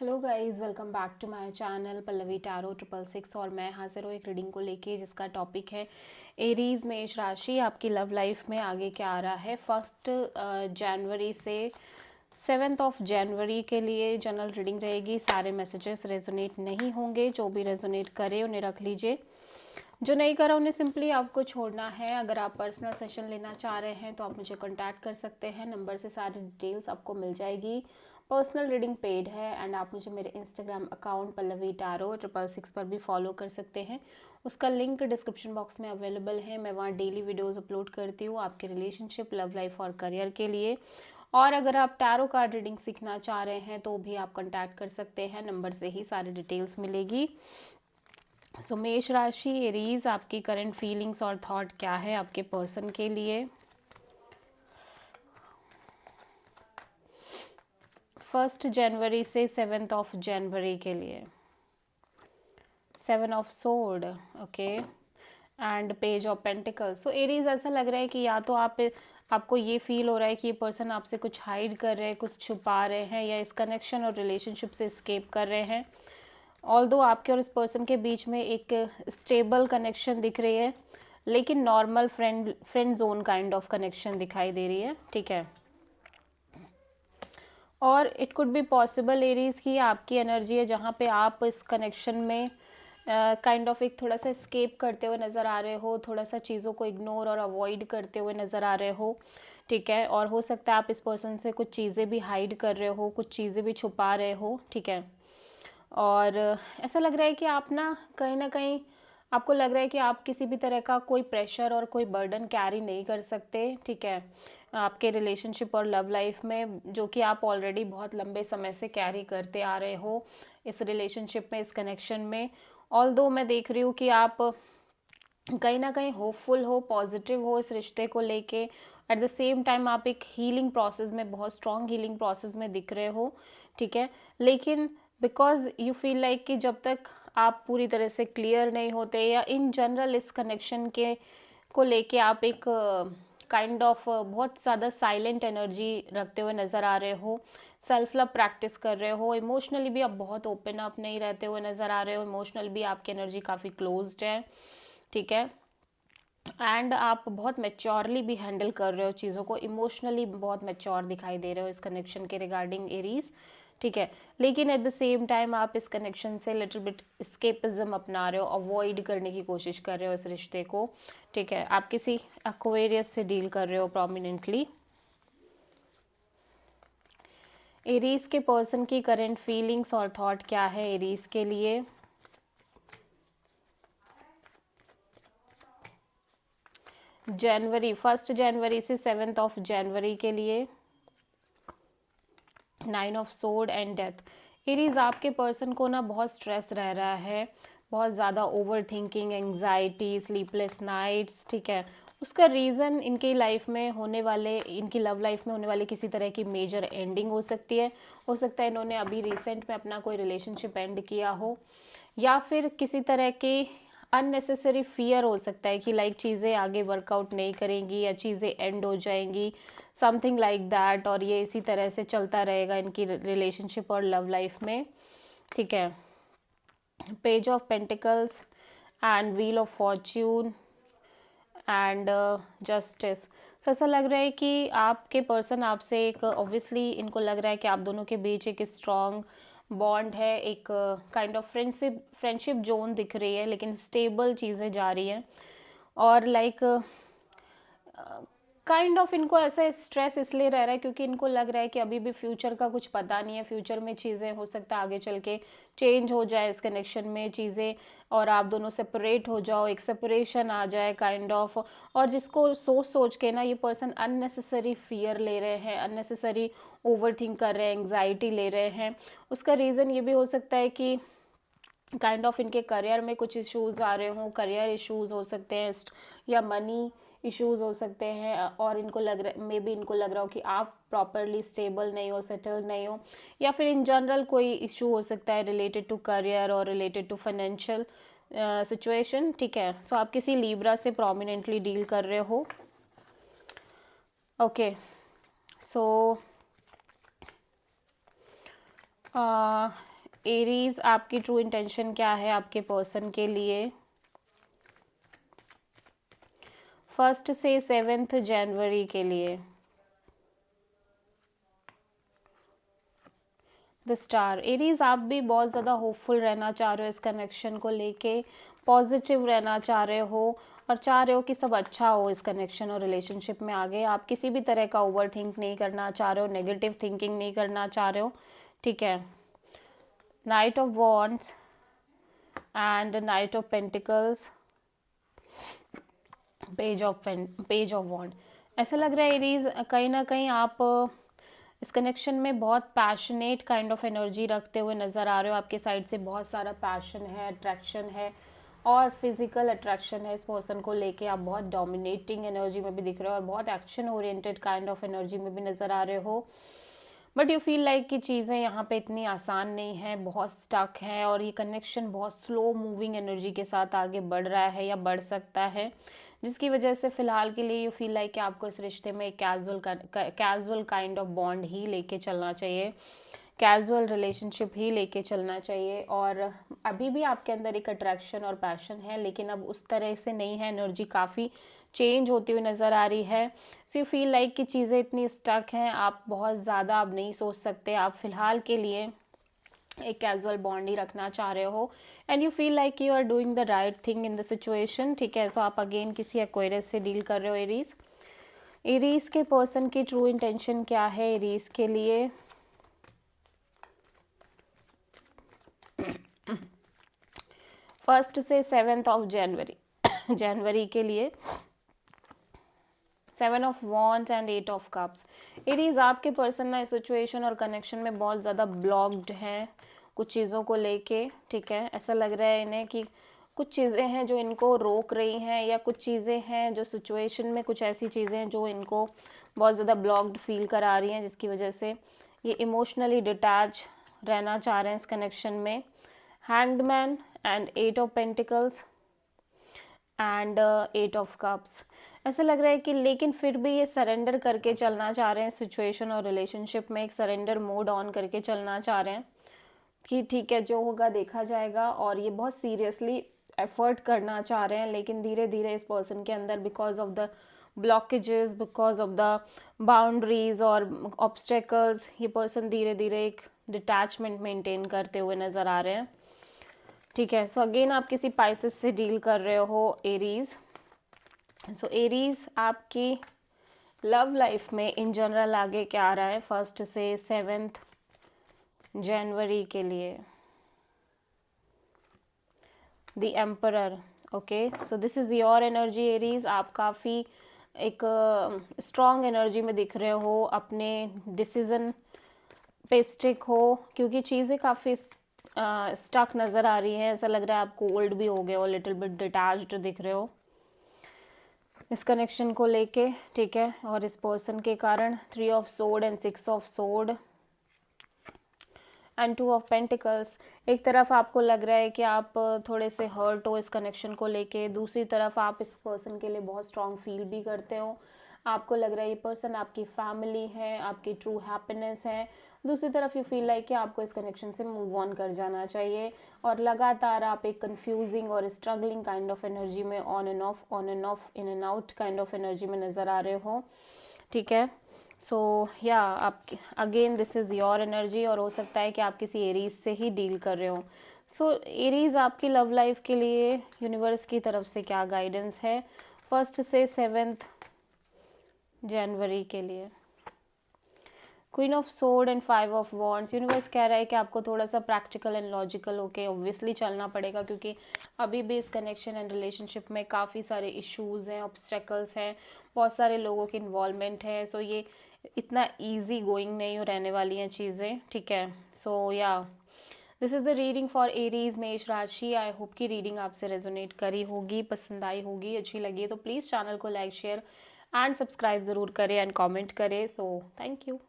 Hello guys, welcome back to my channel Pallavi tarot 666। और मैं हाजिर हूँ एक रीडिंग को लेके जिसका टॉपिक है एरीज मेष राशि। आपकी लव लाइफ में आगे क्या आ रहा है 1 जनवरी से 7 के लिए जनरल रीडिंग रहेगी। सारे मैसेजेस रेजोनेट नहीं होंगे, जो भी रेजोनेट करे उन्हें रख लीजिए, जो नहीं करा उन्हें सिंपली आपको छोड़ना है। अगर आप पर्सनल सेशन लेना चाह रहे हैं तो आप मुझे कांटेक्ट कर सकते हैं, नंबर से सारी डिटेल्स आपको मिल जाएगी। पर्सनल रीडिंग पेड है एंड आप मुझे मेरे इंस्टाग्राम अकाउंट पल्लवी टैरो 666 पर भी फॉलो कर सकते हैं। उसका लिंक डिस्क्रिप्शन बॉक्स में अवेलेबल है। मैं वहाँ डेली वीडियोस अपलोड करती हूँ आपके रिलेशनशिप, लव लाइफ और करियर के लिए। और अगर आप टैरो कार्ड रीडिंग सीखना चाह रहे हैं तो भी आप कांटेक्ट कर सकते हैं, नंबर से ही सारी डिटेल्स मिलेगी। सो मेष राशि एरीज, आपकी करंट फीलिंग्स और थॉट क्या है आपके पर्सन के लिए 1 जनवरी से 7 जनवरी के लिए। 7 of sword, okay, and page of pentacles. So Aries, ऐसा लग रहा है कि या तो आपको ये फील हो रहा है कि ये पर्सन आपसे कुछ हाइड कर रहे हैं, कुछ छुपा रहे हैं, या इस कनेक्शन और रिलेशनशिप से स्केप कर रहे हैं। ऑल्दो आपके और इस पर्सन के बीच में एक स्टेबल कनेक्शन दिख रही है, लेकिन normal friend zone kind of connection दिखाई दे रही है, ठीक है। और it could be possible Aries की आपकी एनर्जी है जहाँ पे आप इस कनेक्शन में काइंड ऑफ एक थोड़ा सा स्केप करते हुए नज़र आ रहे हो, थोड़ा सा चीज़ों को इग्नोर और अवॉइड करते हुए नज़र आ रहे हो, ठीक है। और हो सकता है आप इस पर्सन से कुछ चीज़ें भी हाइड कर रहे हो, कुछ चीज़ें भी छुपा रहे हो, ठीक है। और ऐसा लग रहा है कि आप ना कहीं आपको लग रहा है कि आप किसी भी तरह का कोई प्रेशर और कोई बर्डन कैरी नहीं कर सकते, ठीक है, आपके रिलेशनशिप और लव लाइफ में, जो कि आप ऑलरेडी बहुत लंबे समय से कैरी करते आ रहे हो इस रिलेशनशिप में, इस कनेक्शन में। ऑल्दो मैं देख रही हूँ कि आप कहीं ना कहीं होपफुल हो, पॉजिटिव हो इस रिश्ते को लेके। एट द सेम टाइम आप एक हीलिंग प्रोसेस में, बहुत स्ट्रॉन्ग हीलिंग प्रोसेस में दिख रहे हो, ठीक है। लेकिन बिकॉज यू फील लाइक कि जब तक आप पूरी तरह से क्लियर नहीं होते, या इन जनरल इस कनेक्शन के को लेके आप एक काइंड ऑफ बहुत ज़्यादा साइलेंट एनर्जी रखते हुए नज़र आ रहे हो, सेल्फ लव प्रैक्टिस कर रहे हो, इमोशनली भी आप बहुत ओपन अप नहीं रहते हुए नज़र आ रहे हो, इमोशनल भी आपकी एनर्जी काफ़ी क्लोज्ड है, ठीक है। एंड आप बहुत मेच्योरली भी हैंडल कर रहे हो चीज़ों को, इमोशनली बहुत मेच्योर दिखाई दे रहे हो इस कनेक्शन के रिगार्डिंग एरीज, ठीक है। लेकिन एट द सेम टाइम आप इस कनेक्शन से लिटिल बिट स्केपिज्म अपना रहे हो, अवॉइड करने की कोशिश कर रहे हो इस रिश्ते को, ठीक है। आप किसी एक्वेरियस से डील कर रहे हो प्रोमिनेंटली। एरीज के पर्सन की करंट फीलिंग्स और थॉट क्या है एरीज के लिए जनवरी 1 जनवरी से 7 जनवरी के लिए। 9 of sword and death. Aries, आपके पर्सन को ना बहुत स्ट्रेस रह रहा है, बहुत ज़्यादा over thinking, anxiety, sleepless nights, ठीक है। उसका रीज़न इनकी लाइफ में होने वाले, इनकी लव लाइफ में होने वाली किसी तरह की मेजर एंडिंग हो सकती है। हो सकता है इन्होंने अभी रिसेंट में अपना कोई रिलेशनशिप एंड किया हो, या फिर किसी तरह के अननेसेसरी फियर हो सकता है कि लाइक चीज़ें आगे वर्कआउट नहीं करेंगी या चीज़ें एंड हो जाएंगी, समथिंग लाइक दैट। और ये इसी तरह से चलता रहेगा इनकी रिलेशनशिप और लव लाइफ में, ठीक है। Page of pentacles and wheel of Fortune and justice. तो ऐसा लग रहा है कि आपके पर्सन आपसे एक, ऑब्वियसली इनको लग रहा है कि आप दोनों के बीच एक स्ट्रॉन्ग बॉन्ड है, एक काइंड ऑफ फ्रेंडशिप जोन दिख रही है, लेकिन स्टेबल चीज़ें जा रही हैं। और लाइक काइंड ऑफ इनको ऐसा स्ट्रेस इसलिए रह रहा है क्योंकि इनको लग रहा है कि अभी भी फ्यूचर का कुछ पता नहीं है, फ्यूचर में चीज़ें हो सकता है आगे चल के चेंज हो जाए इस कनेक्शन में चीज़ें, और आप दोनों सेपरेट हो जाओ, एक सेपरेशन आ जाए काइंड ऑफ। और जिसको सोच सोच के ना ये पर्सन अननेसेसरी फियर ले रहे हैं, अननेसेसरी ओवर थिंक कर रहे हैं, एंग्जाइटी ले रहे हैं। उसका रीज़न ये भी हो सकता है कि काइंड ऑफ इनके करियर में कुछ इश्यूज आ रहे हों, करियर इश्यूज हो सकते हैं, या मनी इश्यूज हो सकते हैं। और इनको लग रहा, मे बी इनको लग रहा हो कि आप प्रॉपरली स्टेबल नहीं हो, सेटल नहीं हो, या फिर इन जनरल कोई इशू हो सकता है रिलेटेड टू करियर और रिलेटेड टू फाइनेंशियल सिचुएशन, ठीक है। सो आप किसी लीब्रा से प्रोमिनेंटली डील कर रहे हो, ओके। सो एरीज आपकी ट्रू इंटेंशन क्या है आपके पर्सन के लिए 1 से 7 जनवरी के लिए। The star. एरीज आप भी बहुत ज़्यादा होपफुल रहना चाह रहे हो इस कनेक्शन को लेके, पॉजिटिव रहना चाह रहे हो और चाह रहे हो कि सब अच्छा हो इस कनेक्शन और रिलेशनशिप में आगे। आप किसी भी तरह का ओवर थिंक नहीं करना चाह रहे हो, नेगेटिव थिंकिंग नहीं करना चाह रहे हो, ठीक है। Knight of wands and knight of pentacles, page of wand. ऐसा लग रहा है एरीज कहीं ना कहीं आप इस कनेक्शन में बहुत पैशनेट काइंड ऑफ एनर्जी रखते हुए नज़र आ रहे हो। आपके साइड से बहुत सारा पैशन है, अट्रैक्शन है और फिजिकल अट्रैक्शन है इस पर्सन को लेके। आप बहुत डोमिनेटिंग एनर्जी में भी दिख रहे हो और बहुत action oriented kind of energy में भी नज़र आ रहे हो। बट यू फील लाइक कि चीज़ें यहाँ पे इतनी आसान नहीं है, बहुत स्टक है और ये कनेक्शन बहुत स्लो मूविंग एनर्जी के साथ आगे बढ़ रहा है या बढ़ सकता है, जिसकी वजह से फ़िलहाल के लिए यू फील लाइक कि आपको इस रिश्ते में एक कैजुअल काइंड ऑफ बॉन्ड ही लेके चलना चाहिए, कैजुअल रिलेशनशिप ही लेके चलना चाहिए। और अभी भी आपके अंदर एक अट्रैक्शन और पैशन है, लेकिन अब उस तरह से नहीं है, एनर्जी काफ़ी चेंज होती हुई नज़र आ रही है। सो यू फील लाइक कि चीज़ें इतनी स्टक हैं, आप बहुत ज़्यादा अब नहीं सोच सकते। आप फ़िलहाल के लिए एक कैजुअल बॉन्ड ही रखना चाह रहे हो and you feel like you are doing the right thing in the situation, ठीक है। सो आप अगेन किसी एक्वेरियस से डील कर रहे हो एरीज। एरीज के पर्सन की ट्रू इंटेंशन क्या है एरीज के लिए 1 से 7 ऑफ जनवरी के लिए। 7 of wands and 8 of cups. Aries आपके पर्सन ना इस सिचुएशन और कनेक्शन में बहुत ज़्यादा ब्लॉक्ड हैं कुछ चीज़ों को लेके, ठीक है। ऐसा लग रहा है इन्हें कि कुछ चीज़ें हैं जो इनको रोक रही हैं या कुछ चीज़ें हैं जो सिचुएशन में कुछ ऐसी चीज़ें हैं जो इनको बहुत ज़्यादा ब्लॉक्ड फील करा रही हैं, जिसकी वजह से ये इमोशनली डिटैच रहना चाह रहे हैं इस कनेक्शन में। Hanged man and 8 of pentacles and 8 of cups. ऐसा लग रहा है कि लेकिन फिर भी ये सरेंडर करके चलना चाह रहे हैं सिचुएशन और रिलेशनशिप में, एक सरेंडर मोड ऑन करके चलना चाह रहे हैं कि ठीक है जो होगा देखा जाएगा। और ये बहुत सीरियसली एफर्ट करना चाह रहे हैं, लेकिन धीरे धीरे इस पर्सन के अंदर because of the blockages, because of the boundaries और ऑब्स्टेकल्स, ये पर्सन धीरे धीरे एक डिटैचमेंट मेंटेन करते हुए नज़र आ रहे हैं, ठीक है। सो अगेन आप किसी पाइसेस से डील कर रहे हो एरीज। सो एरीज आपकी लव लाइफ में इन जनरल आगे क्या आ रहा है 1 से 7 जनवरी के लिए। The emperor, okay. So this is your energy Aries. आप काफ़ी एक स्ट्रॉन्ग एनर्जी में दिख रहे हो, अपने डिसीजन पे स्टिक हो, क्योंकि चीज़ें काफ़ी स्टक नज़र आ रही हैं। ऐसा लग रहा है आप कोल्ड भी हो गए हो, लिटिल बिट डिटैच्ड दिख रहे हो इस कनेक्शन को लेके, ठीक है। और इस पर्सन के कारण 3 of sword and 6 of sword and 2 of pentacles. एक तरफ आपको लग रहा है कि आप थोड़े से हर्ट हो इस कनेक्शन को लेके, दूसरी तरफ आप इस पर्सन के लिए बहुत स्ट्रॉन्ग फील भी करते हो। आपको लग रहा है ये पर्सन आपकी फैमिली है, आपकी ट्रू हैप्पीनेस है। दूसरी तरफ यू फील लाइक कि आपको इस कनेक्शन से मूव ऑन कर जाना चाहिए और लगातार आप एक कंफ्यूजिंग और स्ट्रगलिंग काइंड ऑफ एनर्जी में on end of in and out kind of energy में नज़र आ रहे हो, ठीक है। सो या आप again this is your energy और हो सकता है कि आप किसी एरीज से ही डील कर रहे हो। सो एरीज आपकी लव लाइफ के लिए यूनिवर्स की तरफ से क्या गाइडेंस है 1 से 7 जनवरी के लिए। Queen of sword and 5 of wands. Universe कह रहा है कि आपको थोड़ा सा प्रैक्टिकल एंड लॉजिकल होके ऑब्वियसली चलना पड़ेगा, क्योंकि अभी भी इस कनेक्शन एंड रिलेशनशिप में काफ़ी सारे इश्यूज़ हैं, ऑब्स्टेकल्स हैं, बहुत सारे लोगों की इन्वॉल्वमेंट है। सो ये इतना ईजी गोइंग नहीं हो रहने वाली हैं चीज़ें, ठीक है। सो या this is the reading for Aries मेष राशि। आई होप की रीडिंग आपसे रेजोनेट करी होगी, पसंद आई होगी, अच्छी लगी है तो प्लीज़ चैनल को लाइक शेयर एंड सब्सक्राइब ज़रूर करें एंड कॉमेंट करें। So thank you.